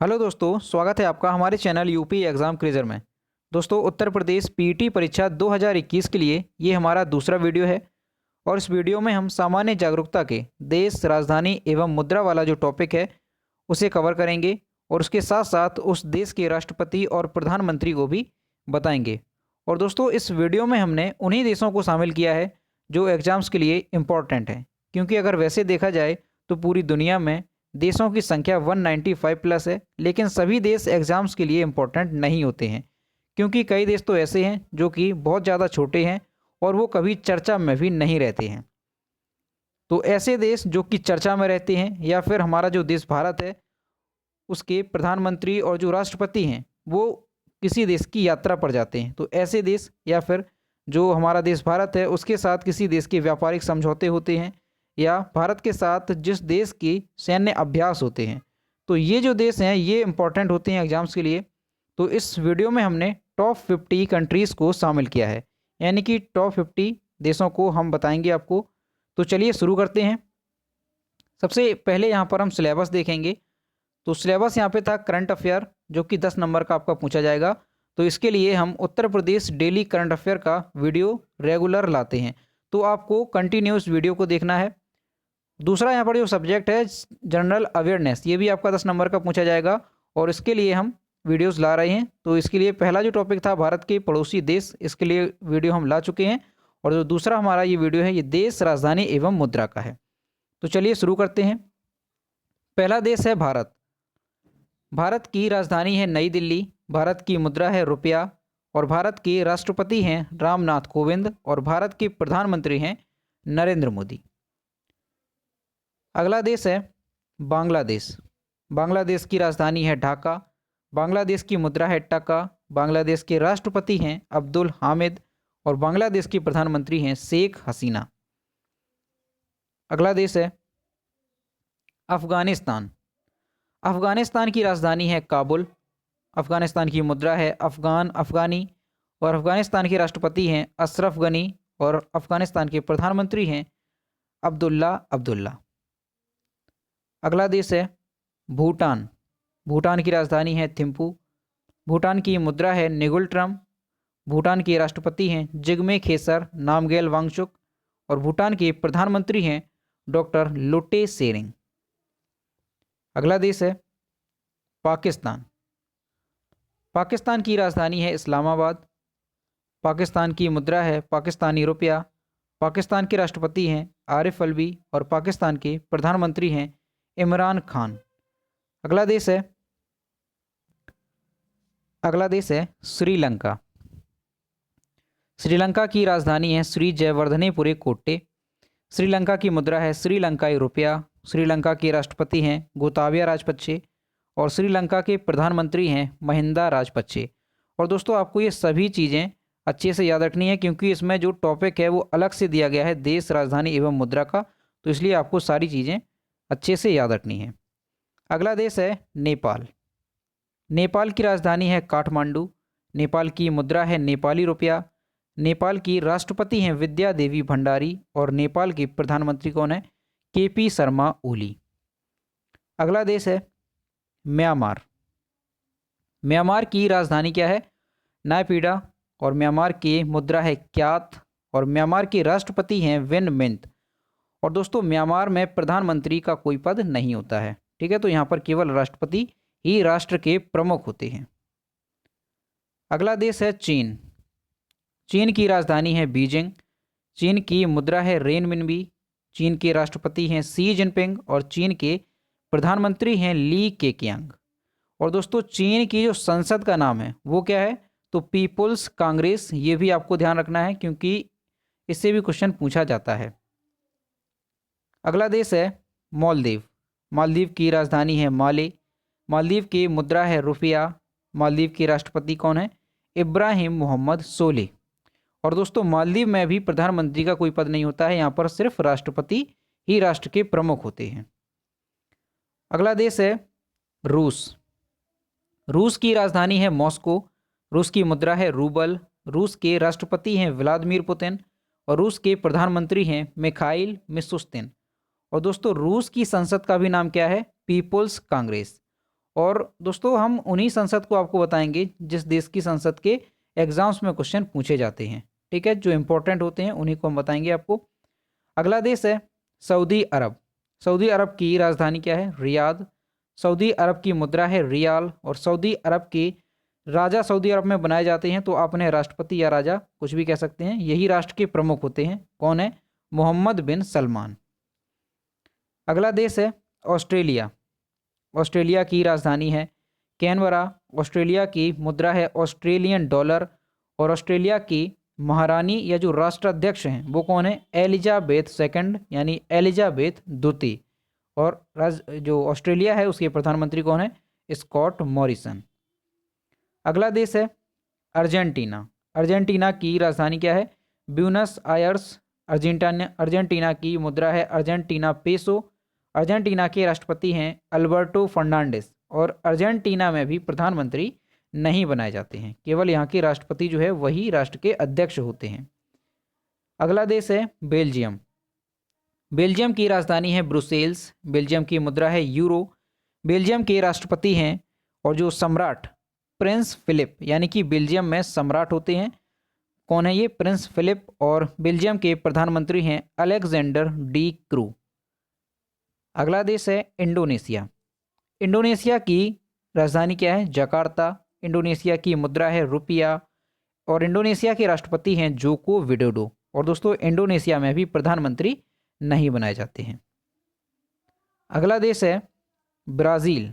Hello दोस्तों, स्वागत है आपका हमारे चैनल यूपी एग्ज़ाम क्विज़र में। दोस्तों, उत्तर प्रदेश पीटी परीक्षा 2021 के लिए ये हमारा दूसरा वीडियो है और इस वीडियो में हम सामान्य जागरूकता के देश, राजधानी एवं मुद्रा वाला जो टॉपिक है उसे कवर करेंगे और उसके साथ साथ उस देश के राष्ट्रपति और प्रधानमंत्री को भी बताएंगे। और दोस्तों, इस वीडियो में हमने उन्हीं देशों को शामिल किया है जो एग्ज़ाम्स के लिए इम्पॉर्टेंट हैं, क्योंकि अगर वैसे देखा जाए तो पूरी दुनिया में देशों की संख्या 195 प्लस है, लेकिन सभी देश एग्ज़ाम्स के लिए इम्पोर्टेंट नहीं होते हैं, क्योंकि कई देश तो ऐसे हैं जो कि बहुत ज़्यादा छोटे हैं और वो कभी चर्चा में भी नहीं रहते हैं। तो ऐसे देश जो कि चर्चा में रहते हैं या फिर हमारा जो देश भारत है उसके प्रधानमंत्री और जो राष्ट्रपति हैं वो किसी देश की यात्रा पर जाते हैं, तो ऐसे देश या फिर जो हमारा देश भारत है उसके साथ किसी देश के व्यापारिक समझौते होते हैं या भारत के साथ जिस देश की सैन्य अभ्यास होते हैं, तो ये जो देश हैं ये इंपॉर्टेंट होते हैं एग्जाम्स के लिए। तो इस वीडियो में हमने टॉप 50 कंट्रीज़ को शामिल किया है, यानी कि टॉप 50 देशों को हम बताएंगे आपको। तो चलिए शुरू करते हैं। सबसे पहले यहाँ पर हम सिलेबस देखेंगे। तो सिलेबस यहाँ पे था करंट अफेयर, जो कि 10 नंबर का आपका पूछा जाएगा। तो इसके लिए हम Uttar Pradesh daily current affair का वीडियो रेगुलर लाते हैं, तो आपको कंटिन्यूस वीडियो को देखना है। दूसरा यहाँ पर जो सब्जेक्ट है जनरल अवेयरनेस, ये भी आपका 10 नंबर का पूछा जाएगा और इसके लिए हम वीडियोस ला रहे हैं। तो इसके लिए पहला जो टॉपिक था भारत के पड़ोसी देश, इसके लिए वीडियो हम ला चुके हैं और जो दूसरा हमारा ये वीडियो है ये देश, राजधानी एवं मुद्रा का है। तो चलिए शुरू करते हैं। पहला देश है भारत। भारत की राजधानी है नई दिल्ली, भारत की मुद्रा है रुपया और भारत के राष्ट्रपति हैं रामनाथ कोविंद और भारत के प्रधानमंत्री हैं नरेंद्र मोदी। अगला देश है बांग्लादेश। बांग्लादेश की राजधानी है ढाका, बांग्लादेश की मुद्रा है टका, बांग्लादेश के राष्ट्रपति हैं अब्दुल हामिद और बांग्लादेश की प्रधानमंत्री हैं शेख हसीना। अगला देश है अफ़गानिस्तान। अफ़गानिस्तान की राजधानी है काबुल, अफ़गानिस्तान की मुद्रा है अफ़गानी और अफ़गानिस्तान के राष्ट्रपति हैं अशरफ गनी और अफ़गानिस्तान के प्रधानमंत्री हैं अब्दुल्ला। अगला देश है भूटान। भूटान की राजधानी है थिम्पू, भूटान की मुद्रा है निगुल भूटान के राष्ट्रपति हैं जिग्मे खेसर नामग्याल वांगचुक और भूटान के प्रधानमंत्री हैं डॉक्टर लोटे शेरिंग। अगला देश है पाकिस्तान। पाकिस्तान की राजधानी है इस्लामाबाद, पाकिस्तान की मुद्रा है पाकिस्तानी रुपया, पाकिस्तान के राष्ट्रपति हैं आरिफ अलवी और पाकिस्तान के प्रधानमंत्री हैं इमरान खान। अगला देश है श्रीलंका। श्रीलंका की राजधानी है श्री जयवर्धनेपुरे कोट्टे, श्रीलंका की मुद्रा है श्रीलंकाई रुपया, श्रीलंका के राष्ट्रपति हैं गोताबाया राजपक्षे और श्रीलंका के प्रधानमंत्री हैं महिंदा राजपक्षे। और दोस्तों, आपको ये सभी चीज़ें अच्छे से याद रखनी है, क्योंकि इसमें जो टॉपिक है वो अलग से दिया गया है देश, राजधानी एवं मुद्रा का, तो इसलिए आपको सारी चीज़ें अच्छे से याद रखनी है। अगला देश है नेपाल। नेपाल की राजधानी है काठमांडू, नेपाल की मुद्रा है नेपाली रुपया, नेपाल की राष्ट्रपति हैं विद्या देवी भंडारी और नेपाल के प्रधानमंत्री कौन है केपी शर्मा ओली। अगला देश है म्यांमार। म्यांमार की राजधानी क्या है नायपीडा और म्यांमार की मुद्रा है क्यात और म्यांमार के राष्ट्रपति हैं विन मिंत। और दोस्तों, म्यांमार में प्रधानमंत्री का कोई पद नहीं होता है, ठीक है, तो यहाँ पर केवल राष्ट्रपति ही राष्ट्र के प्रमुख होते हैं। अगला देश है चीन। चीन की राजधानी है बीजिंग, चीन की मुद्रा है रेनमिनबी, चीन के राष्ट्रपति हैं शी जिनपिंग और चीन के प्रधानमंत्री हैं ली केकियांग। और दोस्तों, चीन की जो संसद का नाम है वो क्या है, तो पीपुल्स कांग्रेस, ये भी आपको ध्यान रखना है क्योंकि इससे भी क्वेश्चन पूछा जाता है। अगला देश है मालदीव। मालदीव की राजधानी है माले, मालदीव की मुद्रा है रुपया, मालदीव के राष्ट्रपति कौन है इब्राहिम मोहम्मद सोले। और दोस्तों, मालदीव में भी प्रधानमंत्री का कोई पद नहीं होता है, यहाँ पर सिर्फ राष्ट्रपति ही राष्ट्र के प्रमुख होते हैं। अगला देश है रूस। रूस की राजधानी है मॉस्को, रूस की मुद्रा है रूबल, रूस के राष्ट्रपति हैं व्लादिमीर पुतिन और रूस के प्रधानमंत्री हैं मिखाइल मिशुस्तिन। और दोस्तों, रूस की संसद का भी नाम क्या है पीपुल्स कांग्रेस। और दोस्तों हम उन्हीं संसद को आपको बताएंगे जिस देश की संसद के एग्जाम्स में क्वेश्चन पूछे जाते हैं। ठीक है, जो इंपॉर्टेंट होते हैं उन्हीं को हम बताएंगे आपको। अगला देश है सऊदी अरब। सऊदी अरब की राजधानी क्या है? रियाद। सऊदी अरब की मुद्रा है रियाल। और सऊदी अरब के राजा सऊदी अरब में बनाए जाते हैं, तो आप उन्हें राष्ट्रपति या राजा कुछ भी कह सकते हैं। यही राष्ट्र के प्रमुख होते हैं। कौन है? मोहम्मद बिन सलमान। अगला देश है ऑस्ट्रेलिया। ऑस्ट्रेलिया की राजधानी है कैनबरा। ऑस्ट्रेलिया की मुद्रा है ऑस्ट्रेलियन डॉलर। और ऑस्ट्रेलिया की महारानी या जो राष्ट्राध्यक्ष हैं वो कौन है? एलिजाबेथ सेकंड यानी एलिजाबेथ द्वितीय। और जो ऑस्ट्रेलिया है उसके प्रधानमंत्री कौन है? Scott Morrison. अगला देश है अर्जेंटीना। अर्जेंटीना की राजधानी क्या है? Buenos Aires. अर्जेंटीना की मुद्रा है अर्जेंटीना पेसो। अर्जेंटीना के राष्ट्रपति हैं अल्बर्टो फर्नांडिस। और अर्जेंटीना में भी प्रधानमंत्री नहीं बनाए जाते हैं, केवल यहाँ के राष्ट्रपति जो है वही राष्ट्र के अध्यक्ष होते हैं। अगला देश है बेल्जियम। बेल्जियम की राजधानी है ब्रुसेल्स। बेल्जियम की मुद्रा है यूरो। बेल्जियम के राष्ट्रपति हैं और जो सम्राट प्रिंस फिलिप, यानी कि बेल्जियम में सम्राट होते हैं। कौन है ये? Prince Philip. और बेल्जियम के प्रधानमंत्री हैं अलेक्जेंडर डी क्रू। अगला देश है इंडोनेशिया। इंडोनेशिया की राजधानी क्या है? जकार्ता। इंडोनेशिया की मुद्रा है रुपया। और इंडोनेशिया के राष्ट्रपति हैं जोको विडोडो। और दोस्तों इंडोनेशिया में भी प्रधानमंत्री नहीं बनाए जाते हैं। अगला देश है ब्राज़ील।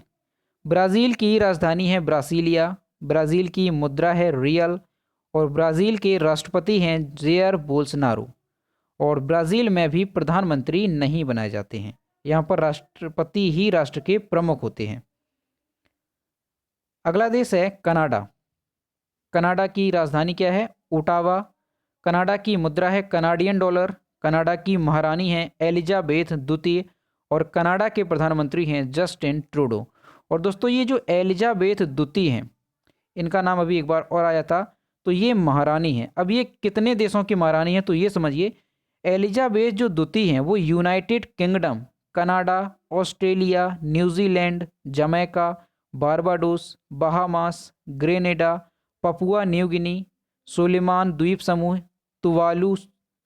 ब्राज़ील की राजधानी है ब्रासीलिया। ब्राज़ील की मुद्रा है रियल। और ब्राज़ील के राष्ट्रपति हैं जेयर बोल्सनारो। और ब्राज़ील में भी प्रधानमंत्री नहीं बनाए जाते हैं। यहाँ पर राष्ट्रपति ही राष्ट्र के प्रमुख होते हैं। अगला देश है कनाडा। कनाडा की राजधानी क्या है? ओटावा। कनाडा की मुद्रा है कनाडियन डॉलर। कनाडा की महारानी है एलिजाबेथ द्वितीय। और कनाडा के प्रधानमंत्री हैं जस्टिन ट्रूडो। और दोस्तों ये जो एलिजाबेथ द्वितीय हैं, इनका नाम अभी एक बार और आया था, तो ये महारानी हैं। अब ये कितने देशों की महारानी हैं? तो ये समझिए एलिजाबेथ जो द्वितीय हैं वो United Kingdom, Canada, Australia, New Zealand, Jamaica, Barbados, Bahamas, Grenada, Papua New Guinea, Solomon द्वीप समूह, तुवालू,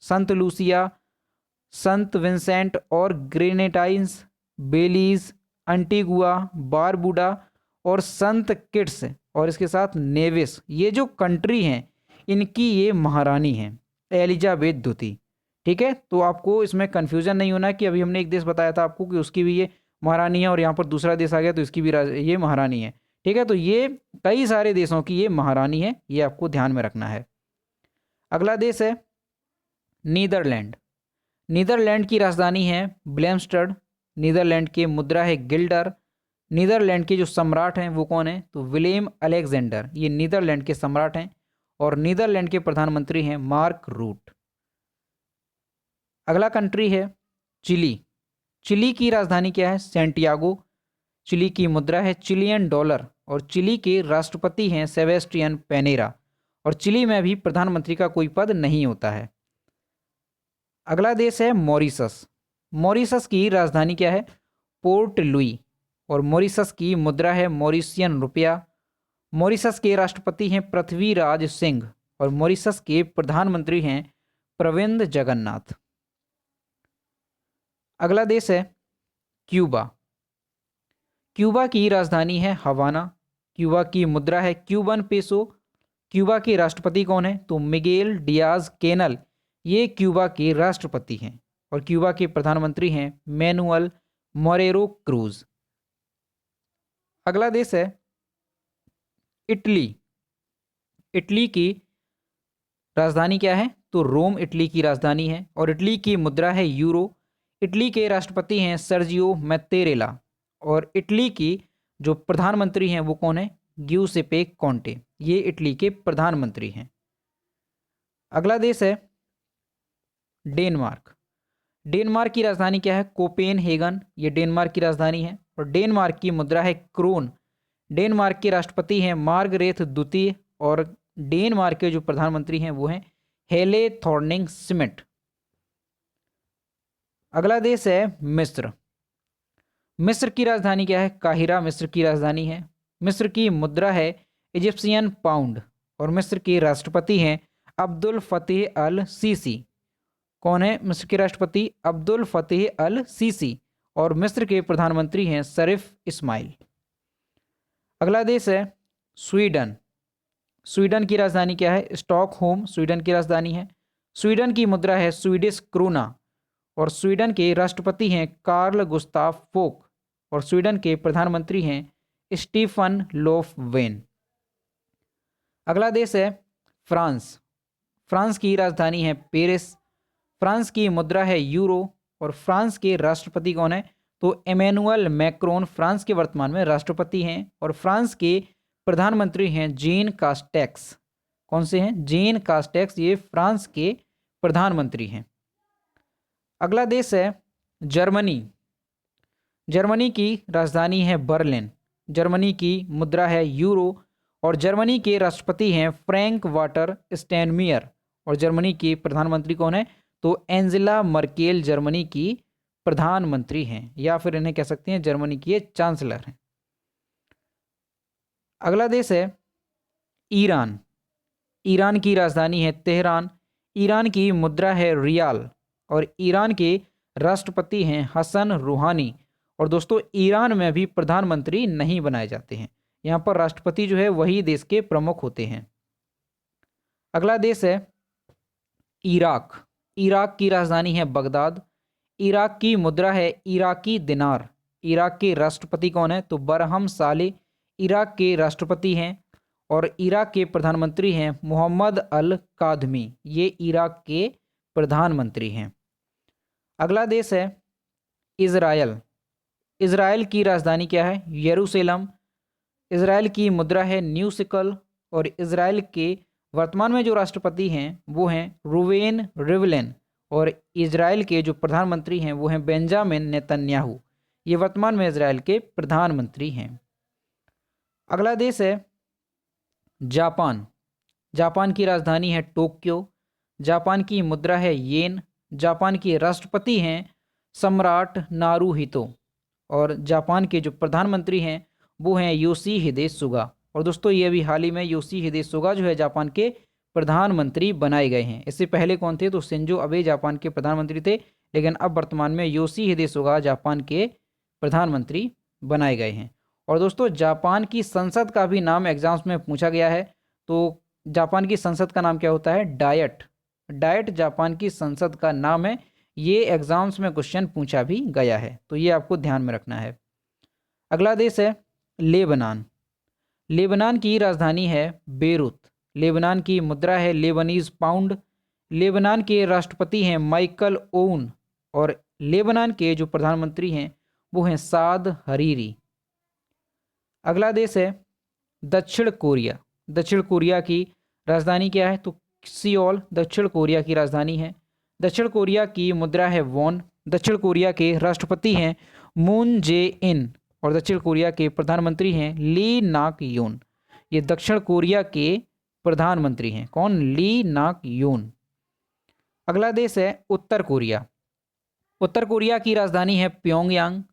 संत लूसिया, संत विंसेंट और ग्रेनेडाइंस, बेलीज, अंटीगुआ, बारबुडा और संत किट्स और इसके साथ नेविस, ये जो कंट्री हैं इनकी ये महारानी हैं एलिजाबेथ द्वितीय। ठीक है, तो आपको इसमें कन्फ्यूजन नहीं होना कि अभी हमने एक देश बताया था आपको कि उसकी भी ये महारानी है और यहाँ पर दूसरा देश आ गया तो इसकी भी ये महारानी है। ठीक है, तो ये कई सारे देशों की ये महारानी है, ये आपको ध्यान में रखना है। अगला देश है नीदरलैंड। नीदरलैंड की राजधानी है ब्लेमस्टड। नीदरलैंड के मुद्रा है गिल्डर। नीदरलैंड के जो सम्राट हैं वो कौन है? तो विलेम अलेक्जेंडर, ये नीदरलैंड के सम्राट हैं। और नीदरलैंड के प्रधानमंत्री हैं मार्क रूट। अगला कंट्री है चिली। चिली की राजधानी क्या है? सैंटियागो। चिली की मुद्रा है चिलियन डॉलर। और चिली के राष्ट्रपति हैं सेबेस्टियन पेनेरा। और चिली में भी प्रधानमंत्री का कोई पद नहीं होता है। अगला देश है मॉरिशस। मॉरिशस की राजधानी क्या है? Port Louis. और मॉरिशस की मुद्रा है मॉरिशियन रुपया। मॉरिशस के राष्ट्रपति हैं पृथ्वीराज सिंह। और मॉरिशस के प्रधानमंत्री हैं प्रविंद जगन्नाथ। अगला देश है क्यूबा। क्यूबा की राजधानी है हवाना। क्यूबा की मुद्रा है क्यूबन पेसो। क्यूबा के राष्ट्रपति कौन है? तो मिगेल डियाज केनल, ये क्यूबा के राष्ट्रपति हैं। और क्यूबा के प्रधानमंत्री हैं मैनुअल मोरेरो क्रूज। अगला देश है इटली। इटली की राजधानी क्या है? तो रोम इटली की राजधानी है। और इटली की मुद्रा है यूरो। इटली के राष्ट्रपति हैं सर्जियो मैत्तेरेला। और इटली की जो प्रधानमंत्री हैं वो कौन है? ग्यूसेपे कॉन्टे, ये इटली के प्रधानमंत्री हैं। अगला देश है डेनमार्क। डेनमार्क की राजधानी क्या है? कोपेनहेगन, ये डेनमार्क की राजधानी है। और डेनमार्क की मुद्रा है क्रोन। डेनमार्क के राष्ट्रपति हैं मार्गरेथ द्वितीय। और डेनमार्क के जो प्रधानमंत्री हैं वो हैं हेले थॉर्निंग सिमेट। अगला देश है मिस्र। मिस्र की राजधानी क्या है? काहिरा मिस्र की राजधानी है। मिस्र की मुद्रा है इजिप्शियन पाउंड और मिस्र के राष्ट्रपति हैं अब्दुल फतेह अल सीसी। कौन है मिस्र के राष्ट्रपति? अब्दुल फतेह अल सीसी। और मिस्र के प्रधानमंत्री हैं शरीफ इस्माइल। अगला देश है स्वीडन। स्वीडन की राजधानी क्या है? स्टॉकहोम स्वीडन की राजधानी है। स्वीडन की मुद्रा है स्वीडिश क्रूना और स्वीडन के राष्ट्रपति हैं कार्ल गुस्ताफ फोक और स्वीडन के प्रधानमंत्री हैं स्टीफन लोफवेन। अगला देश है फ्रांस। फ्रांस की राजधानी है पेरिस। फ्रांस की मुद्रा है यूरो और फ्रांस के राष्ट्रपति कौन है? तो इमैनुअल मैक्रोन फ्रांस के वर्तमान में राष्ट्रपति हैं और फ्रांस के प्रधानमंत्री हैं जीन कास्टेक्स। कौन से हैं? जीन कास्टेक्स, ये फ्रांस के प्रधानमंत्री हैं। अगला देश है जर्मनी। जर्मनी की राजधानी है बर्लिन। जर्मनी की मुद्रा है यूरो और जर्मनी के राष्ट्रपति हैं फ्रैंक वाल्टर स्टाइनमायर और जर्मनी की प्रधानमंत्री कौन है? तो एंजेला मर्केल जर्मनी की प्रधानमंत्री हैं, या फिर इन्हें कह सकते हैं जर्मनी की ये चांसलर हैं। अगला देश है ईरान। ईरान की राजधानी है तेहरान। ईरान की मुद्रा है रियाल और ईरान के राष्ट्रपति हैं हसन रूहानी। और दोस्तों ईरान में भी प्रधानमंत्री नहीं बनाए जाते हैं, यहाँ पर राष्ट्रपति जो है वही देश के प्रमुख होते हैं। अगला देश है इराक। इराक की राजधानी है बगदाद। इराक की मुद्रा है इराकी दिनार। इराक के राष्ट्रपति कौन है? तो बरहम साले इराक के राष्ट्रपति हैं और इराक के प्रधानमंत्री हैं मोहम्मद अल कादमी, ये इराक के प्रधानमंत्री हैं। अगला देश है इज़राइल। इज़राइल की राजधानी क्या है? यरूशलेम। इज़राइल की मुद्रा है न्यू सिकल और इज़राइल के वर्तमान में जो राष्ट्रपति हैं वो हैं रूवेन रिवलिन और इज़राइल के जो प्रधानमंत्री हैं वो हैं बेंजामिन नेतन्याहू, ये वर्तमान में इज़राइल के प्रधानमंत्री हैं। अगला देश है जापान। जापान की राजधानी है टोक्यो। जापान की मुद्रा है येन। जापान के राष्ट्रपति हैं सम्राट नारूहितो और जापान के जो प्रधानमंत्री हैं वो हैं योशिहिदे सुगा। और दोस्तों ये अभी हाल ही में योशिहिदे सुगा जो है जापान के प्रधानमंत्री बनाए गए हैं। इससे पहले कौन थे? तो शिंजो अबे जापान के प्रधानमंत्री थे, लेकिन अब वर्तमान में योशिहिदे सुगा जापान के प्रधानमंत्री बनाए गए हैं। और दोस्तों जापान की संसद का भी नाम एग्जाम्स में पूछा गया है। तो जापान की संसद का नाम क्या होता है? डायट। डायट जापान की संसद का नाम है। ये एग्जाम्स में क्वेश्चन पूछा भी गया है, तो ये आपको ध्यान में रखना है। अगला देश है लेबनान। लेबनान की राजधानी है बेरूत। लेबनान की मुद्रा है लेबनीज पाउंड। लेबनान के राष्ट्रपति हैं माइकल ओवन और लेबनान के जो प्रधानमंत्री हैं वो हैं साद हरीरी। अगला देश है दक्षिण कोरिया। दक्षिण कोरिया की राजधानी क्या है? तो सियोल दक्षिण कोरिया की राजधानी है। दक्षिण कोरिया की मुद्रा है वॉन। दक्षिण कोरिया के राष्ट्रपति हैं मून जे इन और दक्षिण कोरिया के प्रधानमंत्री हैं ली नाक योन, ये दक्षिण कोरिया के प्रधानमंत्री हैं। कौन? ली नाक योन। अगला देश है उत्तर कोरिया। उत्तर कोरिया की राजधानी है प्योंगयांग।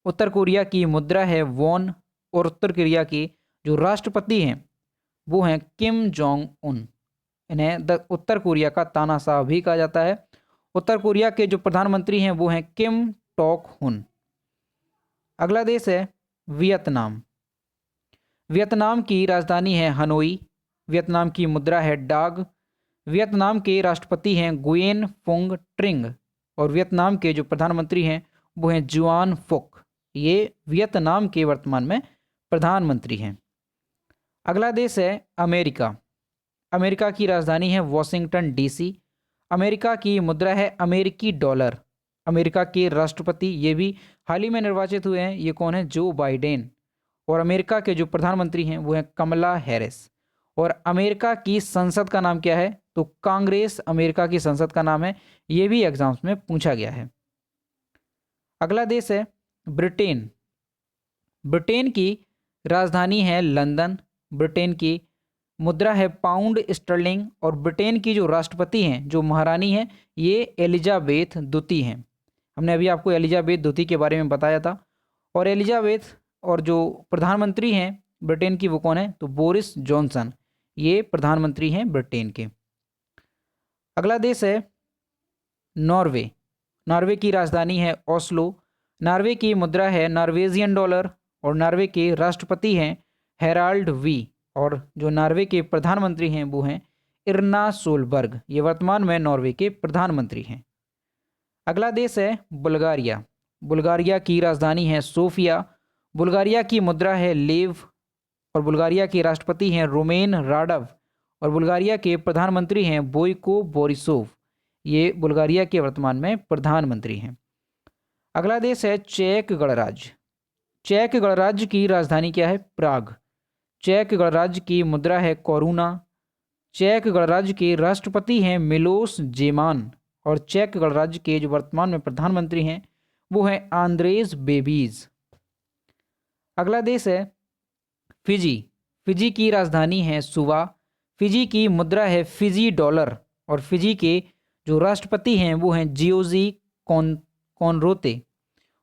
उत्तर कोरिया की मुद्रा है वॉन और उत्तर कोरिया के जो राष्ट्रपति हैं वो हैं किम जोंग उन। इन्हें उत्तर कोरिया का तानाशाह भी कहा जाता है। उत्तर कोरिया के जो प्रधानमंत्री हैं वो हैं किम टॉक हुन। अगला देश है वियतनाम। वियतनाम की राजधानी है हनोई। वियतनाम की मुद्रा है डाग। वियतनाम के राष्ट्रपति हैं गुयेन फुंग ट्रिंग और वियतनाम के जो प्रधानमंत्री हैं वो हैं जुआन फुक, ये वियतनाम के वर्तमान में प्रधानमंत्री हैं। अगला देश है अमेरिका। अमेरिका की राजधानी है वॉशिंगटन डीसी। अमेरिका की मुद्रा है अमेरिकी डॉलर। अमेरिका के राष्ट्रपति ये भी हाल ही में निर्वाचित हुए हैं, ये कौन है? Joe Biden. और अमेरिका के जो प्रधानमंत्री हैं वो हैं कमला हैरिस। और अमेरिका की संसद का नाम क्या है? तो कांग्रेस अमेरिका की संसद का नाम है, ये भी एग्जाम्स में पूछा गया है। अगला देश है ब्रिटेन। ब्रिटेन की राजधानी है लंदन। ब्रिटेन की मुद्रा है पाउंड स्टर्लिंग और ब्रिटेन की जो राष्ट्रपति हैं, जो महारानी हैं, ये एलिजाबेथ द्वितीय हैं। हमने अभी आपको एलिजाबेथ द्वितीय के बारे में बताया था। और एलिजाबेथ और जो प्रधानमंत्री हैं ब्रिटेन की वो कौन है, तो बोरिस जॉनसन, ये प्रधानमंत्री हैं ब्रिटेन के। अगला देश है नॉर्वे। नॉर्वे की राजधानी है ओस्लो। नॉर्वे की मुद्रा है नॉर्वेजियन डॉलर और नॉर्वे के राष्ट्रपति हैं हेराल्ड वी और जो नॉर्वे के प्रधानमंत्री हैं वो हैं इरना सोलबर्ग, ये वर्तमान में नॉर्वे के प्रधानमंत्री हैं। अगला देश है बुल्गारिया। बुल्गारिया की राजधानी है सोफिया। बुल्गारिया की मुद्रा है लेव और बुल्गारिया के राष्ट्रपति हैं रोमेन राडव और बुल्गारिया के प्रधानमंत्री हैं बोइको बोरिसोव, ये बुल्गारिया के वर्तमान में प्रधानमंत्री हैं। अगला देश है चेक गणराज्य। चेक गणराज्य की राजधानी क्या है, प्राग। चेक गणराज्य की मुद्रा है कोरूना। चेक गणराज्य के राष्ट्रपति हैं मिलोस जेमान और चेक गणराज्य के जो वर्तमान में प्रधानमंत्री हैं वो हैं आंद्रेज बेबीज। अगला देश है फिजी। फिजी की राजधानी है सुवा। फिजी की मुद्रा है फिजी डॉलर और फिजी के जो राष्ट्रपति हैं वो हैं जियोजी कॉनरोते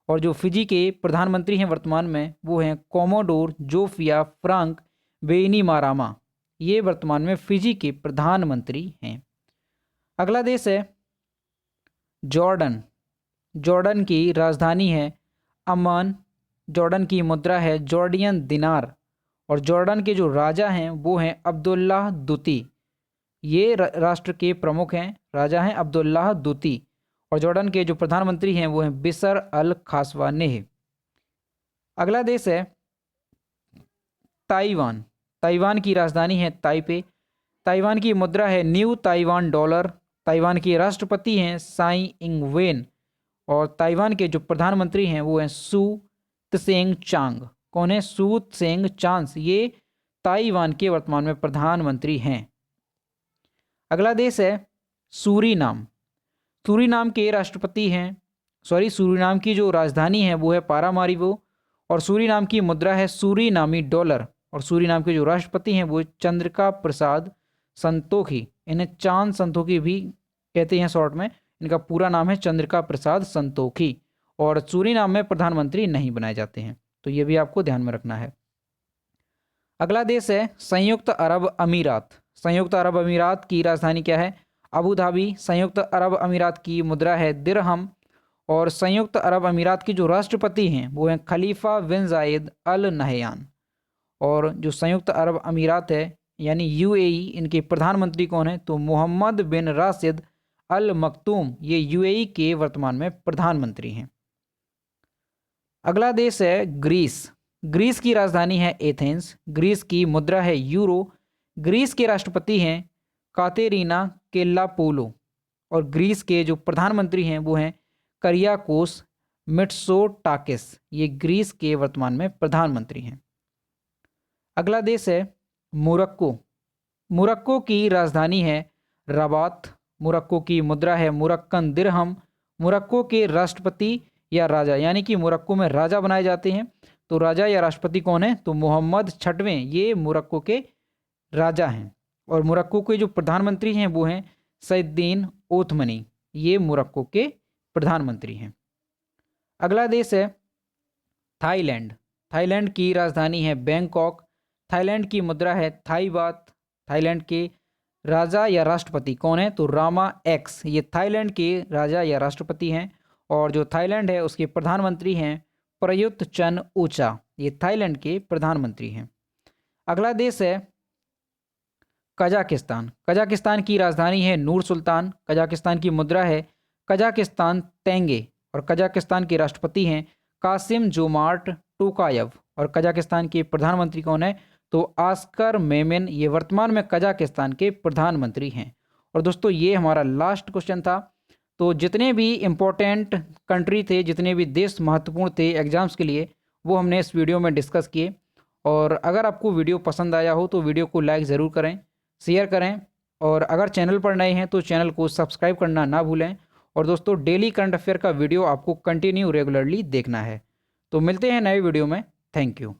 और जो फिजी के प्रधानमंत्री हैं वर्तमान में वो हैं कोमोडोर जोफिया फ्रांक बेनिमारामा, ये वर्तमान में फिजी के प्रधानमंत्री हैं। अगला देश है जॉर्डन। जॉर्डन की राजधानी है अम्मान। जॉर्डन की मुद्रा है जॉर्डियन दिनार और जॉर्डन के जो राजा हैं वो हैं अब्दुल्लाह दुती, ये राष्ट्र के प्रमुख हैं, राजा हैं अब्दुल्लाह दुती और जॉर्डन के जो प्रधानमंत्री हैं वो हैं बिसर अल खासवानेह। अगला देश है ताइवान। ताइवान की राजधानी है ताइपे। ताइवान की मुद्रा है न्यू ताइवान डॉलर। ताइवान के राष्ट्रपति हैं साई इंगवेन और ताइवान के जो प्रधानमंत्री हैं वो हैं सू त्सेंग चांग। कौन है, सू त्सेंग चांस, ये ताइवान के वर्तमान में प्रधानमंत्री हैं। अगला देश है सूरीनाम। सूरीनाम के राष्ट्रपति हैं सूरीनाम की जो राजधानी है वो है पारामारिबो और सूरीनाम की मुद्रा है सूरीनामी डॉलर और सूरीनाम के जो राष्ट्रपति हैं वो चंद्रिका प्रसाद संतोखी, इन्हें चांद संतोखी भी कहते हैं शॉर्ट में, इनका पूरा नाम है चंद्रिका प्रसाद संतोखी और सूरीनाम में प्रधानमंत्री नहीं बनाए जाते हैं, तो ये भी आपको ध्यान में रखना है। अगला देश है संयुक्त अरब अमीरात। संयुक्त अरब अमीरात की राजधानी क्या है, अबू धाबी। संयुक्त अरब अमीरात की मुद्रा है दिरहम और संयुक्त अरब अमीरात के जो राष्ट्रपति हैं वो हैं खलीफा बिन जायद अल नहयान और जो संयुक्त अरब अमीरात है यानी यूएई, इनके प्रधानमंत्री कौन है, तो मोहम्मद बिन राशिद अल मखतूम, ये यूएई के वर्तमान में प्रधानमंत्री हैं। अगला देश है ग्रीस। ग्रीस की राजधानी है एथेंस। ग्रीस की मुद्रा है यूरो। ग्रीस के राष्ट्रपति हैं कातेरीना केल्लापोलो और ग्रीस के जो प्रधानमंत्री हैं वो हैं करियाकोस मिट्सोटाकिस, ये ग्रीस के वर्तमान में प्रधानमंत्री हैं। अगला देश है मोरक्को। मोरक्को की राजधानी है रबात। मोरक्को की मुद्रा है मुरक्कन दिरहम। मोरक्को के राष्ट्रपति या राजा यानी कि मोरक्को में राजा बनाए जाते हैं, तो राजा या राष्ट्रपति कौन है, तो मोहम्मद छठवें, ये मोरक्को के राजा हैं और मोरक्को के जो प्रधानमंत्री हैं वो हैं सैयदीन ओथमनी, ये मोरक्को के प्रधानमंत्री हैं। अगला देश है थाईलैंड। थाईलैंड की राजधानी है बैंकॉक। थाईलैंड की मुद्रा है थाई बात। थाईलैंड के राजा या राष्ट्रपति कौन है, तो रामा एक्स, ये थाईलैंड के राजा या राष्ट्रपति हैं और जो थाईलैंड है उसके प्रधानमंत्री हैं प्रयुत चन ओचा, ये थाईलैंड के प्रधानमंत्री हैं। अगला देश है कजाकिस्तान। कजाकिस्तान की राजधानी है नूर सुल्तान। कजाकिस्तान की मुद्रा है कजाकिस्तान तेंगे और कजाकिस्तान के राष्ट्रपति हैं कासिम जोमार्ट टोकायव और कजाकिस्तान के प्रधानमंत्री कौन है, तो आस्कर मेमेन, ये वर्तमान में कजाकिस्तान के प्रधानमंत्री हैं। और दोस्तों ये हमारा लास्ट क्वेश्चन था। तो जितने भी इम्पोर्टेंट कंट्री थे, जितने भी देश महत्वपूर्ण थे एग्जाम्स के लिए, वो हमने इस वीडियो में डिस्कस किए। और अगर आपको वीडियो पसंद आया हो तो वीडियो को लाइक ज़रूर करें, शेयर करें और अगर चैनल पर नए हैं तो चैनल को सब्सक्राइब करना ना भूलें। और दोस्तों डेली करंट अफेयर का वीडियो आपको कंटिन्यू रेगुलरली देखना है। तो मिलते हैं नए वीडियो में। Thank you.